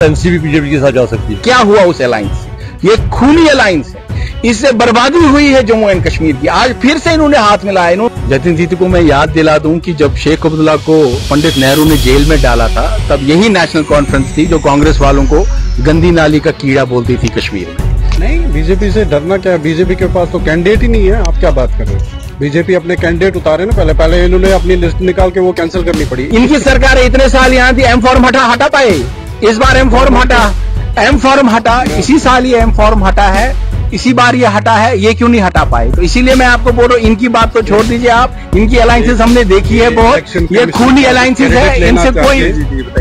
NCP BJP के साथ जा सकती है। क्या हुआ उस अलायंस से? ये खूनी अलायंस है, इससे बर्बादी हुई है जम्मू एंड कश्मीर की। आज फिर से इन्होंने हाथ मिलाया। जतिन दीदी को मैं याद दिला दूं कि जब शेख अब्दुल्ला को पंडित नेहरू ने जेल में डाला था, तब यही नेशनल कॉन्फ्रेंस थी जो कांग्रेस वालों को गंदी नाली का कीड़ा बोलती थी कश्मीर में। नहीं, बीजेपी से डरना क्या है? बीजेपी के पास तो कैंडिडेट ही नहीं है। आप क्या बात कर रहे हो? बीजेपी अपने कैंडिडेट उतारे ना, पहले इन्होंने अपनी लिस्ट निकाल के वो कैंसिल करनी पड़ी। इनकी सरकार इतने साल यहाँ थी, एम फॉर्म हटा पाए? इस बार एम फॉर्म हटा, इसी साल ये एम फॉर्म हटा है, इसी बार ये हटा है, ये क्यों नहीं हटा पाए? तो इसीलिए मैं आपको बोल रहा हूँ, इनकी बात तो छोड़ दीजिए आप। इनकी अलायंसेस हमने देखी है बहुत, ये खूनी अलायंसेस है, इनसे कोई।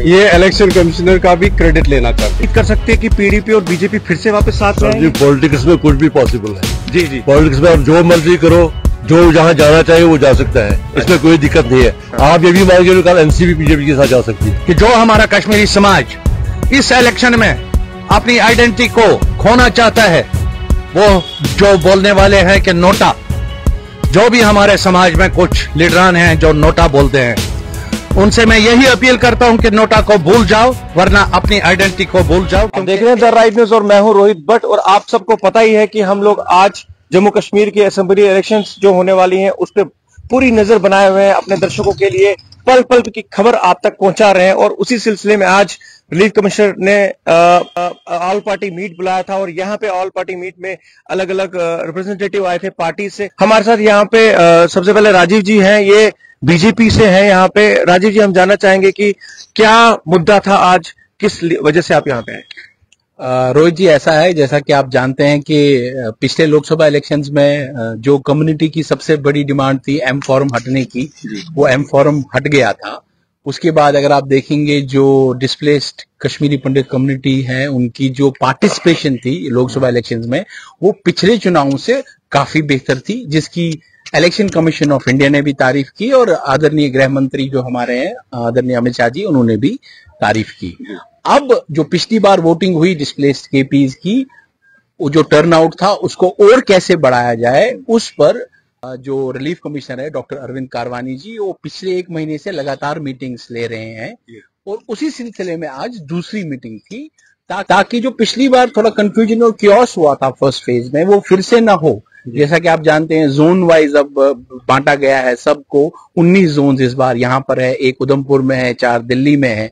ये इलेक्शन कमिश्नर का भी क्रेडिट लेना चाहते कर सकते हैं कि पीडीपी और बीजेपी फिर से वापस साथ में आएंगे। पॉलिटिक्स में कुछ भी पॉसिबल है। जी, पॉलिटिक्स में आप जो मर्जी करो, जो जहाँ जाना चाहे वो जा सकता है, इसमें कोई दिक्कत नहीं है। आप ये भी मान के कल एनसीपी बीजेपी के साथ जा सकती है कि जो हमारा कश्मीरी समाज इस इलेक्शन में अपनी आइडेंटिटी को खोना चाहता है, वो जो बोलने वाले हैं कि नोटा, जो भी हमारे समाज में कुछ लीडरान हैं जो नोटा बोलते हैं, उनसे मैं यही अपील करता हूं कि नोटा को भूल जाओ, वरना अपनी आइडेंटिटी को भूल जाओ। देख रहे हैं द राइट न्यूज और मैं हूं रोहित भट्ट। और आप सबको पता ही है कि हम लोग आज जम्मू कश्मीर की असेंबली इलेक्शंस जो होने वाली हैं उस पर पूरी नजर बनाए हुए हैं, अपने दर्शकों के लिए पल पल की खबर आप तक पहुंचा रहे हैं। और उसी सिलसिले में आज रिलीफ कमिश्नर ने ऑल पार्टी मीट बुलाया था और यहाँ पे ऑल पार्टी मीट में अलग अलग रिप्रेजेंटेटिव आए थे पार्टी से। हमारे साथ यहाँ पे सबसे पहले राजीव जी हैं, ये बीजेपी से हैं यहाँ पे। राजीव जी, हम जानना चाहेंगे कि क्या मुद्दा था आज, किस वजह से आप यहाँ पे आए? रोहित जी, ऐसा है जैसा कि आप जानते हैं कि पिछले लोकसभा इलेक्शंस में जो कम्युनिटी की सबसे बड़ी डिमांड थी एम फॉर्म हटने की, वो एम फॉर्म हट गया था। उसके बाद अगर आप देखेंगे जो डिस्प्लेस्ड कश्मीरी पंडित कम्युनिटी है, उनकी जो पार्टिसिपेशन थी लोकसभा इलेक्शंस में, वो पिछले चुनावों से काफी बेहतर थी, जिसकी इलेक्शन कमीशन ऑफ इंडिया ने भी तारीफ की और आदरणीय गृह मंत्री जो हमारे हैं आदरणीय अमित शाह जी, उन्होंने भी तारीफ की। अब जो पिछली बार वोटिंग हुई डिस्प्लेस्ड केपीज की, वो जो टर्नआउट था उसको और कैसे बढ़ाया जाए, उस पर जो रिलीफ कमिश्नर है डॉक्टर अरविंद कारवानी जी, वो पिछले 1 महीने से लगातार मीटिंग्स ले रहे हैं। और उसी सिलसिले में आज दूसरी मीटिंग थी, ताकि जो पिछली बार थोड़ा कंफ्यूजन और क्योस हुआ था फर्स्ट फेज में, वो फिर से ना हो। जैसा कि आप जानते हैं जोन वाइज अब बांटा गया है सबको, 19 जोन इस बार यहाँ पर है, 1 उधमपुर में है, 4 दिल्ली में है।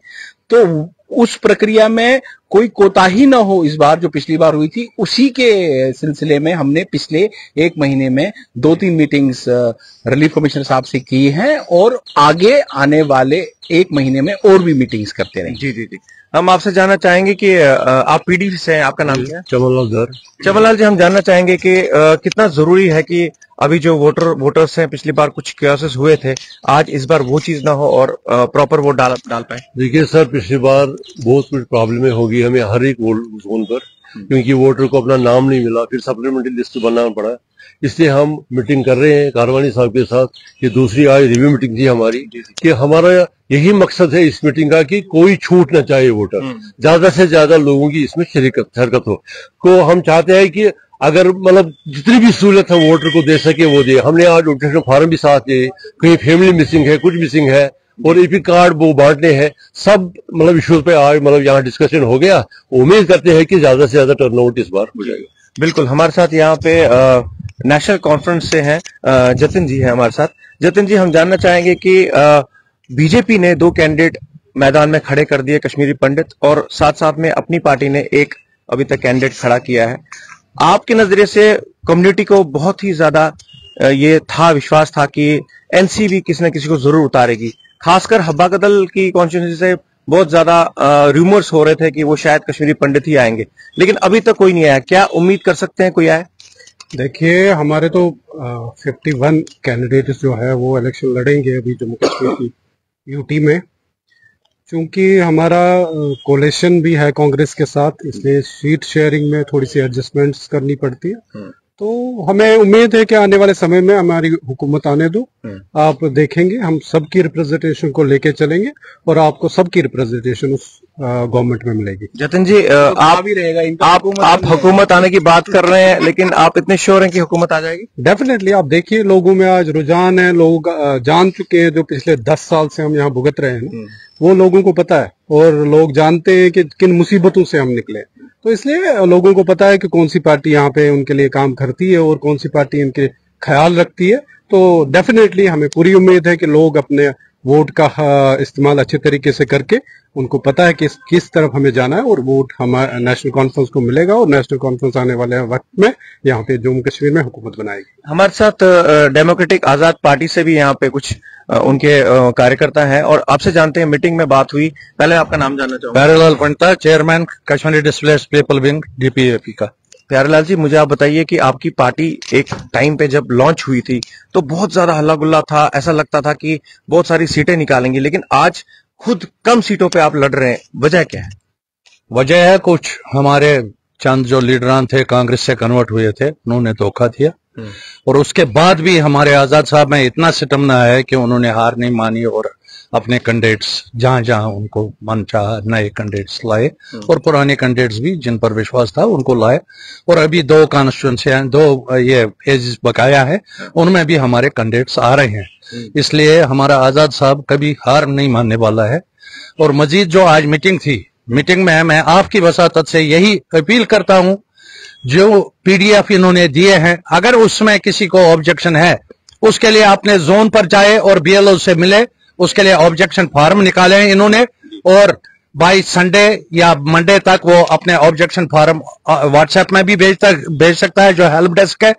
तो उस प्रक्रिया में कोई कोताही ना हो इस बार, जो पिछली बार हुई थी, उसी के सिलसिले में हमने पिछले 1 महीने में 2-3 मीटिंग्स रिलीफ कमिश्नर साहब से की हैं और आगे आने वाले 1 महीने में और भी मीटिंग्स करते रहेंगे। जी। हम आपसे जानना चाहेंगे कि आप पीडीपी से हैं, आपका नाम क्या है? चमनलाल जी, हम जानना चाहेंगे कि कितना जरूरी है कि अभी जो वोटर्स हैं, पिछली बार कुछ क्योसेस हुए थे, आज इस बार वो चीज ना हो और प्रॉपर वोट डाल पाए। देखिए सर, पिछली बार बहुत कुछ प्रॉब्लमें होगी हमें हर एक जोन पर, क्योंकि वोटर को अपना नाम नहीं मिला, फिर सप्लीमेंट्री लिस्ट बनाना पड़ा। इसलिए हम मीटिंग कर रहे हैं कारवानी साहब के साथ। ये दूसरी आज रिव्यू मीटिंग थी हमारी, कि हमारा यही मकसद है इस मीटिंग का कि कोई छूट न चाहे वोटर, ज्यादा से ज्यादा लोगों की इसमें शिरकत हो। को हम चाहते हैं कि अगर मतलब जितनी भी सहूलत हम वोटर को दे सके वो दे। हमने आज वोटेशन फॉर्म भी साथ दिए, कहीं फैमिली मिसिंग है, कुछ मिसिंग है, और एपी कार्ड वो बांटने हैं, सब मतलब इश्यूज पे आज मतलब यहाँ डिस्कशन हो गया। उम्मीद करते हैं कि ज्यादा से ज्यादा टर्नआउट इस बार हो जाएगा। बिल्कुल, हमारे साथ यहाँ पे नेशनल कॉन्फ्रेंस से हैं जतिन जी है हमारे साथ। जतिन जी, हम जानना चाहेंगे कि बीजेपी ने 2 कैंडिडेट मैदान में खड़े कर दिए कश्मीरी पंडित, और साथ साथ में अपनी पार्टी ने एक अभी तक कैंडिडेट खड़ा किया है। आपके नजरिए से कम्युनिटी को बहुत ही ज्यादा ये था, विश्वास था कि एनसीबी किसी न किसी को जरूर उतारेगी, खासकर हब्बा कदल की कॉन्स्टिट्यूंसी से बहुत ज्यादा रूमर्स हो रहे थे कि वो शायद कश्मीरी पंडित ही आएंगे, लेकिन अभी तक कोई नहीं आया। क्या उम्मीद कर सकते हैं कोई आए? देखिए, हमारे तो 51 कैंडिडेट्स जो है वो इलेक्शन लड़ेंगे अभी जम्मू कश्मीर की यूटी में। चूंकि हमारा कोलेशन भी है कांग्रेस के साथ, इसलिए सीट शेयरिंग में थोड़ी सी एडजस्टमेंट्स करनी पड़ती है। तो हमें उम्मीद है कि आने वाले समय में हमारी हुकूमत आने दो, आप देखेंगे हम सबकी रिप्रेजेंटेशन को लेके चलेंगे और आपको सबकी रिप्रेजेंटेशन उस गवर्नमेंट में मिलेगी। जतिन जी, आप भी रहेगा, आप हुकूमत आने की बात कर रहे हैं, लेकिन आप इतने श्योर हैं कि हुकूमत आ जाएगी? डेफिनेटली। आप देखिए लोगों में आज रुझान है, लोग जान चुके हैं, जो पिछले 10 साल से हम यहाँ भुगत रहे हैं, वो लोगों को पता है और लोग जानते हैं कि किन मुसीबतों से हम निकले। तो इसलिए लोगों को पता है कि कौन सी पार्टी यहाँ पे उनके लिए काम करती है और कौन सी पार्टी इनके ख्याल रखती है। तो डेफिनेटली हमें पूरी उम्मीद है कि लोग अपने वोट का इस्तेमाल अच्छे तरीके से करके, उनको पता है कि किस तरफ हमें जाना है और वोट हमारे नेशनल कॉन्फ्रेंस को मिलेगा और नेशनल कॉन्फ्रेंस आने वाले वक्त में यहाँ पे जम्मू कश्मीर में हुकूमत बनाएगी। हमारे साथ डेमोक्रेटिक आजाद पार्टी से भी यहाँ पे कुछ उनके कार्यकर्ता हैं और आपसे जानते हैं, मीटिंग में बात हुई। पहले आपका नाम जानना चाहूंगा। Pyarelal Panta, chairman Kashmiri displaced people wing DPAP का। प्यारेलाल जी, मुझे आप बताइए कि आपकी पार्टी एक टाइम पे जब लॉन्च हुई थी तो बहुत ज्यादा हल्ला गुल्ला था, ऐसा लगता था कि बहुत सारी सीटें निकालेंगी, लेकिन आज खुद कम सीटों पे आप लड़ रहे हैं, वजह क्या है? वजह है कुछ हमारे चंद जो लीडरान थे कांग्रेस से कन्वर्ट हुए थे, उन्होंने धोखा दिया और उसके बाद भी हमारे आजाद साहब में इतना सितमना है कि उन्होंने हार नहीं मानी और अपने कैंडिडेट्स जहां जहां उनको मन चाहा नए कैंडिडेट्स लाए और पुराने कैंडिडेट्स भी जिन पर विश्वास था उनको लाए। और अभी 2 कॉन्स्टिट्यूंसी 2 ये फेज बकाया है, उनमें भी हमारे कैंडिडेट्स आ रहे हैं। इसलिए हमारा आजाद साहब कभी हार नहीं मानने वाला है। और मजीद जो आज मीटिंग थी, मीटिंग में मैं आपकी वसातत से यही अपील करता हूं, जो पीडीएफ इन्होंने दिए हैं, अगर उसमें किसी को ऑब्जेक्शन है उसके लिए अपने जोन पर जाए और बीएलओ से मिले, उसके लिए ऑब्जेक्शन फॉर्म निकाले हैं इन्होंने और बाई संडे या मंडे तक वो अपने ऑब्जेक्शन फॉर्म व्हाट्सएप में भी भेज सकता है जो हेल्प डेस्क है,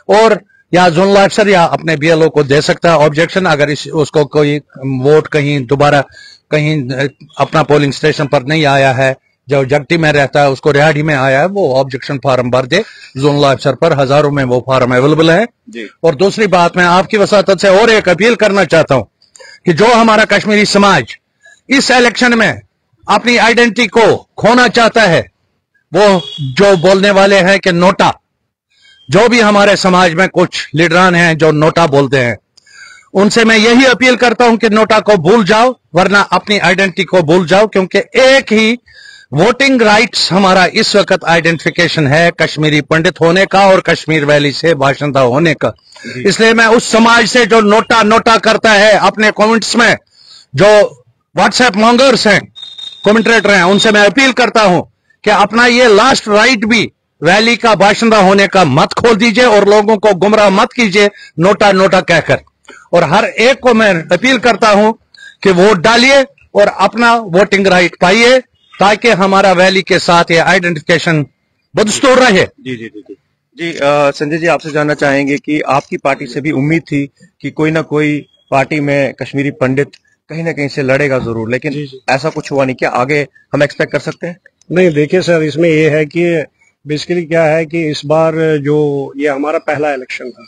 और या जोनल अफसर या अपने बीएलओ को दे सकता है ऑब्जेक्शन। अगर उसको कोई वोट कहीं दोबारा कहीं अपना पोलिंग स्टेशन पर नहीं आया है, जो जगटी में रहता है उसको रिहाड़ी में आया है, वो ऑब्जेक्शन फॉर्म भर दे जोनल अफसर पर, हजारों में वो फॉर्म अवेलेबल है। और दूसरी बात, मैं आपकी वसातत से और एक अपील करना चाहता हूं कि जो हमारा कश्मीरी समाज इस इलेक्शन में अपनी आइडेंटिटी को खोना चाहता है, वो जो बोलने वाले हैं कि नोटा, जो भी हमारे समाज में कुछ लीडरान हैं जो नोटा बोलते हैं, उनसे मैं यही अपील करता हूं कि नोटा को भूल जाओ, वरना अपनी आइडेंटिटी को भूल जाओ, क्योंकि एक ही वोटिंग राइट्स हमारा इस वक्त आइडेंटिफिकेशन है कश्मीरी पंडित होने का और कश्मीर वैली से बाशिंदा होने का। इसलिए मैं उस समाज से जो नोटा नोटा करता है अपने कमेंट्स में, जो व्हाट्सएप मॉन्गर्स हैं, कमेंटेटर हैं, उनसे मैं अपील करता हूं कि अपना ये लास्ट राइट भी वैली का बाशिंदा होने का मत खोल दीजिए और लोगों को गुमराह मत कीजिए नोटा नोटा कहकर। और हर एक को मैं अपील करता हूं कि वोट डालिए और अपना वोटिंग राइट पाइए, ताकि हमारा वैली के साथ ये आइडेंटिफिकेशन बदस्तूर रहे। जी संजय जी, आपसे जानना चाहेंगे कि आपकी पार्टी से भी उम्मीद थी कि कोई ना कोई पार्टी में कश्मीरी पंडित कहीं ना कहीं से लड़ेगा जरूर, लेकिन ऐसा कुछ हुआ नहीं। क्या आगे हम एक्सपेक्ट कर सकते हैं? नहीं, देखिए सर, इसमें ये है कि बेसिकली क्या है कि इस बार जो ये हमारा पहला इलेक्शन था,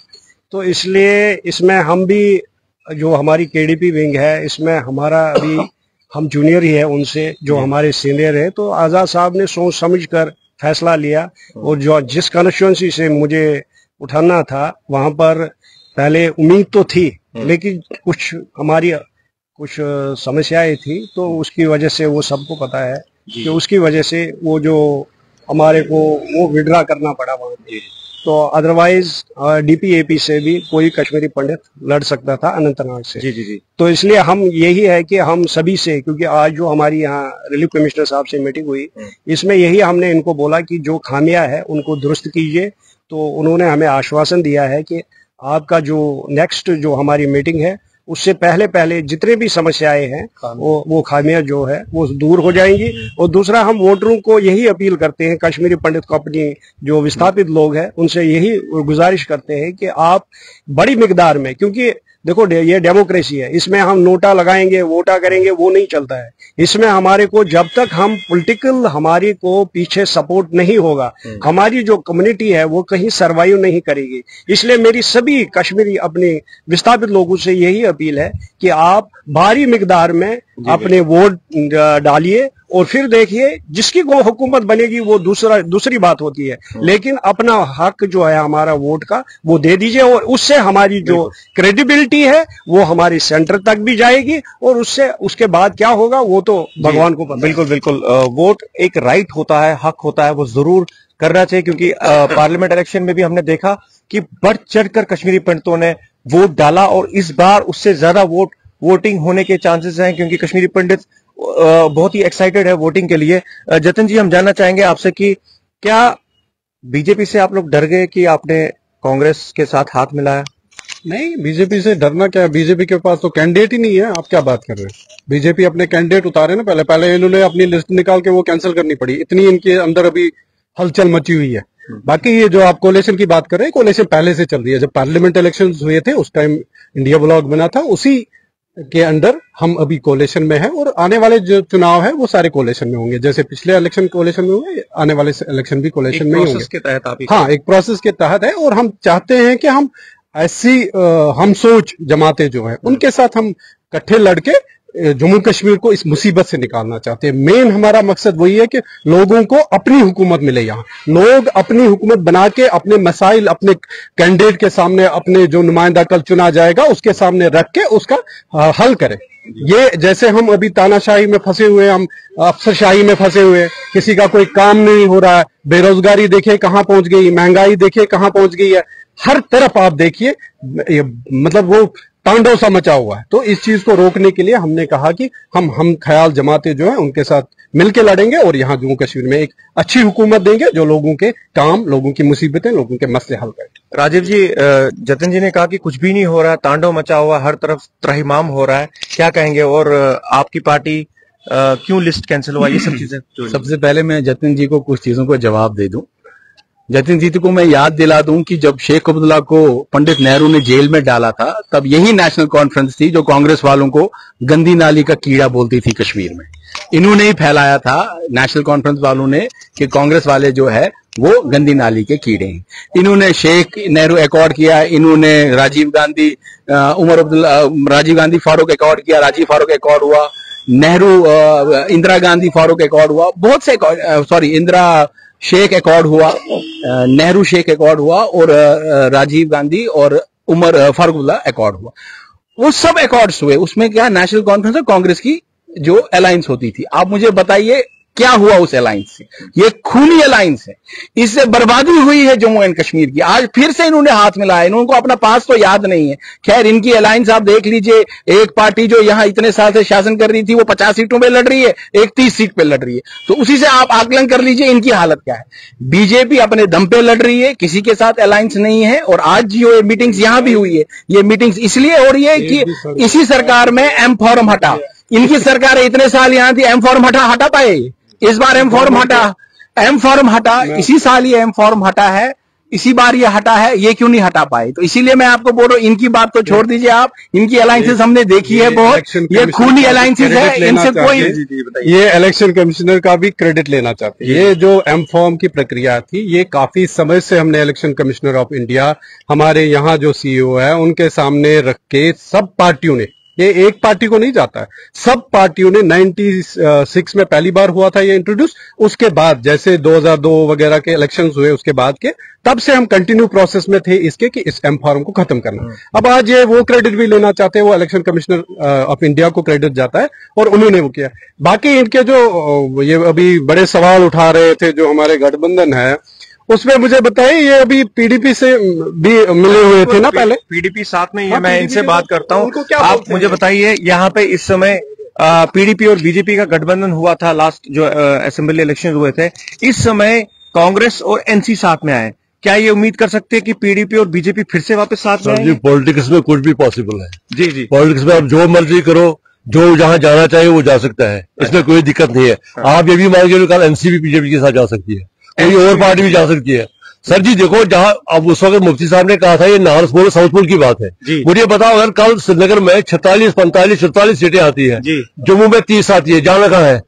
तो इसलिए इसमें हम भी, जो हमारी केडीपी विंग है, इसमें हमारा अभी हम जूनियर ही है उनसे, जो हमारे सीनियर है, तो आजाद साहब ने सोच समझ कर फैसला लिया और जो जिस कॉन्स्टिट्यूंसी से मुझे उठाना था वहां पर पहले उम्मीद तो थी, लेकिन हमारी कुछ समस्याएं थी, तो उसकी वजह से, वो सबको पता है कि उसकी वजह से वो जो हमारे को वो विड्रा करना पड़ा वहां पे। तो अदरवाइज डीपीएपी से भी कोई कश्मीरी पंडित लड़ सकता था अनंतनाग से। जी। तो इसलिए हम यही है कि हम सभी से, क्योंकि आज जो हमारी यहाँ रिलीफ कमिश्नर साहब से मीटिंग हुई, इसमें यही हमने इनको बोला कि जो खामियां है उनको दुरुस्त कीजिए। तो उन्होंने हमें आश्वासन दिया है कि आपका जो नेक्स्ट जो हमारी मीटिंग है उससे पहले जितने भी समस्याएं हैं वो खामियां जो है वो दूर हो जाएंगी। और दूसरा, हम वोटरों को यही अपील करते हैं, कश्मीरी पंडित को, अपनी जो विस्थापित लोग हैं उनसे यही गुजारिश करते हैं कि आप बड़ी मिकदार में, क्योंकि देखो ये डेमोक्रेसी है, इसमें हम नोटा लगाएंगे, वोटा करेंगे, वो नहीं चलता है। इसमें हमारे को, जब तक हम पॉलिटिकल हमारी को पीछे सपोर्ट नहीं होगा, हमारी जो कम्युनिटी है वो कहीं सरवाइव नहीं करेगी। इसलिए मेरी सभी कश्मीरी अपने विस्थापित लोगों से यही अपील है कि आप भारी मिकदार में अपने वोट डालिए और फिर देखिए जिसकी वो हुकूमत बनेगी वो दूसरी बात होती है, लेकिन अपना हक जो है हमारा वोट का वो दे दीजिए और उससे हमारी जो क्रेडिबिलिटी है वो हमारी सेंटर तक भी जाएगी और उसके बाद क्या होगा वो तो भगवान को पता। बिल्कुल वोट एक राइट होता है, हक होता है, वो जरूर करना चाहिए, क्योंकि पार्लियामेंट इलेक्शन में भी हमने देखा कि बढ़ चढ़कर कश्मीरी पंडितों ने वोट डाला और इस बार उससे ज्यादा वोट वोटिंग होने के चांसेस हैं, क्योंकि कश्मीरी पंडित बहुत ही एक्साइटेड है वोटिंग के लिए। जतिन जी, हम जानना चाहेंगे आपसे कि क्या बीजेपी से आप लोग डर गए कि आपने कांग्रेस के साथ हाथ मिलाया? नहीं, बीजेपी से डरना क्या है, बीजेपी के पास तो कैंडिडेट ही नहीं है। आप क्या बात कर रहे हैं? बीजेपी अपने कैंडिडेट उतारे ना, पहले इन्होंने अपनी लिस्ट निकाल के वो कैंसिल करनी पड़ी, इतनी इनके अंदर अभी हलचल मची हुई है। बाकी ये जो आप कोलेशन की बात कर रहे हैं, कोलेशन पहले से चल रही है। जब पार्लियामेंट इलेक्शन हुए थे उस टाइम इंडिया ब्लॉक बना था, उसी के अंडर हम अभी कोलेशन में है, और आने वाले जो चुनाव है वो सारे कोलेशन में होंगे। जैसे पिछले इलेक्शन कोलेशन में हुए, आने वाले इलेक्शन भी कोलेशन में ही होंगे। के तहत आप हाँ, एक प्रोसेस के तहत है, और हम चाहते हैं कि हम ऐसी हम सोच जमाते जो है उनके साथ हम इकट्ठे लड़के जम्मू कश्मीर को इस मुसीबत से निकालना चाहते हैं। मेन हमारा मकसद वही है कि लोगों को अपनी हुकूमत मिले, यहाँ लोग अपनी हुकूमत बना के अपने मसाइल अपने कैंडिडेट के सामने, अपने जो नुमाइंदा कल चुना जाएगा उसके सामने रख के उसका हल करें। ये जैसे हम अभी तानाशाही में फंसे हुए, हम अफसरशाही में फंसे हुए, किसी का कोई काम नहीं हो रहा है, बेरोजगारी देखिए कहाँ पहुंच गई, महंगाई देखिए कहाँ पहुंच गई है, हर तरफ आप देखिए मतलब वो तांडव सा मचा हुआ है। तो इस चीज को रोकने के लिए हमने कहा कि हम ख्याल जमाते जो है उनके साथ मिलकर लड़ेंगे, और यहाँ जम्मू कश्मीर में एक अच्छी हुकूमत देंगे जो लोगों के काम, लोगों की मुसीबतें, लोगों के मसले हल करें। राजीव जी, जतिन जी ने कहा कि कुछ भी नहीं हो रहा, तांडव मचा हुआ, हर तरफ त्रहिमाम हो रहा है, क्या कहेंगे? और आपकी पार्टी क्यों लिस्ट कैंसिल हुआ, ये सब चीजें? सबसे पहले मैं जतिन जी को कुछ चीजों को जवाब दे दूं। जतिन जी को मैं याद दिला दूं कि जब शेख अब्दुल्ला को पंडित नेहरू ने जेल में डाला था, तब यही नेशनल कॉन्फ्रेंस थी जो कांग्रेस वालों को गंदी नाली का कीड़ा बोलती थी कश्मीर में। इन्होंने ही फैलाया था, नेशनल कॉन्फ्रेंस वालों ने, कि कांग्रेस वाले जो है वो गंदी नाली के कीड़े हैं। इन्होंने शेख नेहरू अकॉर्ड किया, इन्होंने राजीव गांधी राजीव गांधी फारूक अकॉर्ड किया, राजीव फारूक अकॉर्ड हुआ, नेहरू इंदिरा गांधी फारूक अकॉर्ड हुआ, बहुत से इंदिरा शेख अकॉर्ड हुआ, नेहरू शेख अकॉर्ड हुआ, और राजीव गांधी और उमर फारूक अकॉर्ड हुआ। वो सब अकॉर्ड्स हुए, उसमें क्या नेशनल कॉन्फ्रेंस और कांग्रेस की जो अलायंस होती थी। आप मुझे बताइए क्या हुआ उस अलायंस से? ये खूनी अलायंस है, इससे बर्बादी हुई है जम्मू एंड कश्मीर की। आज फिर से इन्होंने हाथ मिलाया, इनको अपना पास तो याद नहीं है। खैर, इनकी अलायंस आप देख लीजिए, एक पार्टी जो यहां इतने साल से शासन कर रही थी वो 50 सीटों पे लड़ रही है, एक 30 सीट पे लड़ रही है, तो उसी से आप आकलन कर लीजिए इनकी हालत क्या है। बीजेपी अपने दम पे लड़ रही है, किसी के साथ अलायंस नहीं है। और आज जो मीटिंग्स यहां भी हुई है, ये मीटिंग्स इसलिए हो रही है कि इसी सरकार में एम फॉर्म हटा, इनकी सरकार इतने साल यहां थी, एम फॉर्म हटा पाए? इस बार एम फॉर्म हटा, इसी साल ये एम फॉर्म हटा है, इसी बार ये हटा है, ये क्यों नहीं हटा पाए? तो इसीलिए मैं आपको बोल रहा हूं, इनकी बात तो छोड़ दीजिए आप, इनकी अलायंसेस हमने देखी है बहुत, ये खूनी अलायंसेस है, इनसे कोई। ये इलेक्शन कमिश्नर का भी क्रेडिट लेना चाहते हैं। ये जो एम फॉर्म की प्रक्रिया थी, ये काफी समय से हमने इलेक्शन कमिश्नर ऑफ इंडिया, हमारे यहाँ जो सीईओ है, उनके सामने रख के सब पार्टियों ने, ये एक पार्टी को नहीं जाता है, सब पार्टियों ने 96 में पहली बार हुआ था ये इंट्रोड्यूस। उसके बाद जैसे 2002 वगैरह के इलेक्शंस हुए उसके बाद के, तब से हम कंटिन्यू प्रोसेस में थे इसके कि इस एम फॉर्म को खत्म करना। अब आज ये वो क्रेडिट भी लेना चाहते हैं, वो इलेक्शन कमिश्नर ऑफ इंडिया को क्रेडिट जाता है, और उन्होंने वो किया। बाकी इनके जो ये अभी बड़े सवाल उठा रहे थे, जो हमारे गठबंधन है, उसमें मुझे बताइए, ये अभी पीडीपी से भी मिले हुए थे ना पहले? पीडीपी साथ में ही है, मैं इनसे बात करता हूँ। आप मुझे बताइए, यहाँ पे इस समय पीडीपी और बीजेपी का गठबंधन हुआ था, लास्ट जो असेंबली इलेक्शन हुए थे, इस समय कांग्रेस और एनसी साथ में आए, क्या ये उम्मीद कर सकते हैं कि पीडीपी और बीजेपी फिर से वापस साथ में आएंगे? पॉलिटिक्स में कुछ भी पॉसिबल है। जी जी, पॉलिटिक्स में आप जो मर्जी करो, जो जहां जाना चाहिए वो जा सकता है, इसमें कोई दिक्कत नहीं है। आप ये भी मान के कल एनसी भी बीजेपी के साथ जा सकती है, कोई और पार्टी भी जा सकती है। सर जी देखो, जहां अब उस वक्त मुफ्ती साहब ने कहा था ये नार्थ साउथ पोल की बात है, मुझे बताओ अगर कल श्रीनगर में 46, 45, 44 सीटें आती है, जम्मू में 30 आती है, जाना कहाँ है?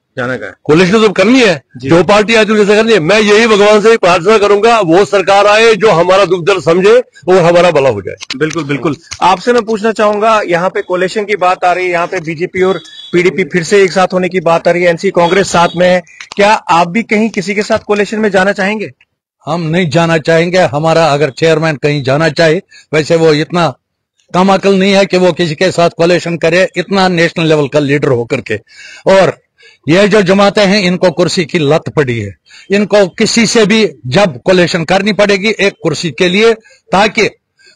कोलिशन तो करनी है, जो पार्टी आती है करनी है। मैं यही भगवान से प्रार्थना करूंगा, वो सरकार आए जो हमारा दुख दर्द समझे और हमारा भला हो जाए। बिल्कुल बिल्कुल। आपसे मैं पूछना चाहूंगा, यहाँ पे कोलिशन की बात आ रही है, यहाँ पे बीजेपी और पीडीपी फिर से एक साथ होने की बात आ रही है, एनसी कांग्रेस साथ में है, क्या आप भी कहीं किसी के साथ कोलिशन में जाना चाहेंगे? हम नहीं जाना चाहेंगे। हमारा अगर चेयरमैन कहीं जाना चाहे, वैसे वो इतना कम अकल नहीं है कि वो किसी के साथ कोलिशन करे, इतना नेशनल लेवल का लीडर होकर के। और ये जो जमाते हैं, इनको कुर्सी की लत पड़ी है, इनको किसी से भी जब कोलिशन करनी पड़ेगी एक कुर्सी के लिए, ताकि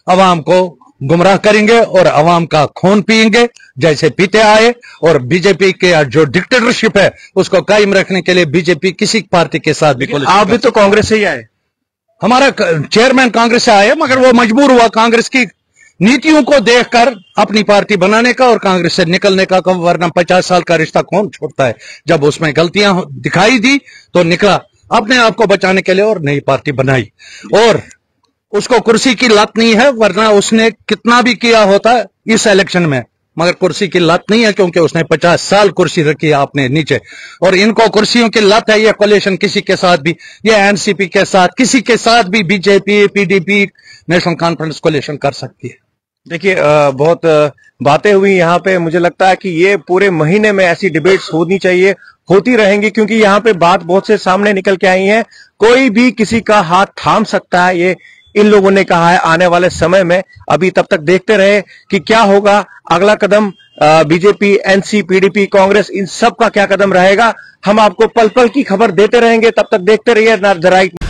अवाम को गुमराह करेंगे और अवाम का खून पिएंगे जैसे पीते आए। और बीजेपी के जो डिक्टेटरशिप है उसको कायम रखने के लिए बीजेपी किसी पार्टी के साथ भी आप भी तो कांग्रेस से ही आए। हमारा चेयरमैन कांग्रेस से आया, मगर वो मजबूर हुआ कांग्रेस की नीतियों को देखकर अपनी पार्टी बनाने का और कांग्रेस से निकलने का। वरना 50 साल का रिश्ता कौन छोड़ता है। जब उसमें गलतियां दिखाई दी तो निकला अपने आप को बचाने के लिए और नई पार्टी बनाई। और उसको कुर्सी की लत नहीं है, वरना उसने कितना भी किया होता इस इलेक्शन में, मगर कुर्सी की लत नहीं है क्योंकि उसने 50 साल कुर्सी रखी है अपने नीचे। और इनको कुर्सियों की लत है। ये कोलिशन किसी के साथ भी, ये एनसीपी के साथ, किसी के साथ भी BJP, PDP, National Conference coalition कर सकती है। देखिए बहुत बातें हुई यहाँ पे। मुझे लगता है कि ये पूरे महीने में ऐसी डिबेट्स होनी चाहिए, होती रहेंगी, क्योंकि यहाँ पे बात बहुत से सामने निकल के आई है। कोई भी किसी का हाथ थाम सकता है, ये इन लोगों ने कहा है आने वाले समय में। अभी तब तक देखते रहे कि क्या होगा अगला कदम। बीजेपी, एनसी, पीडीपी, कांग्रेस, इन सब का क्या कदम रहेगा। हम आपको पल पल की खबर देते रहेंगे। तब तक देखते रहिए द राइट।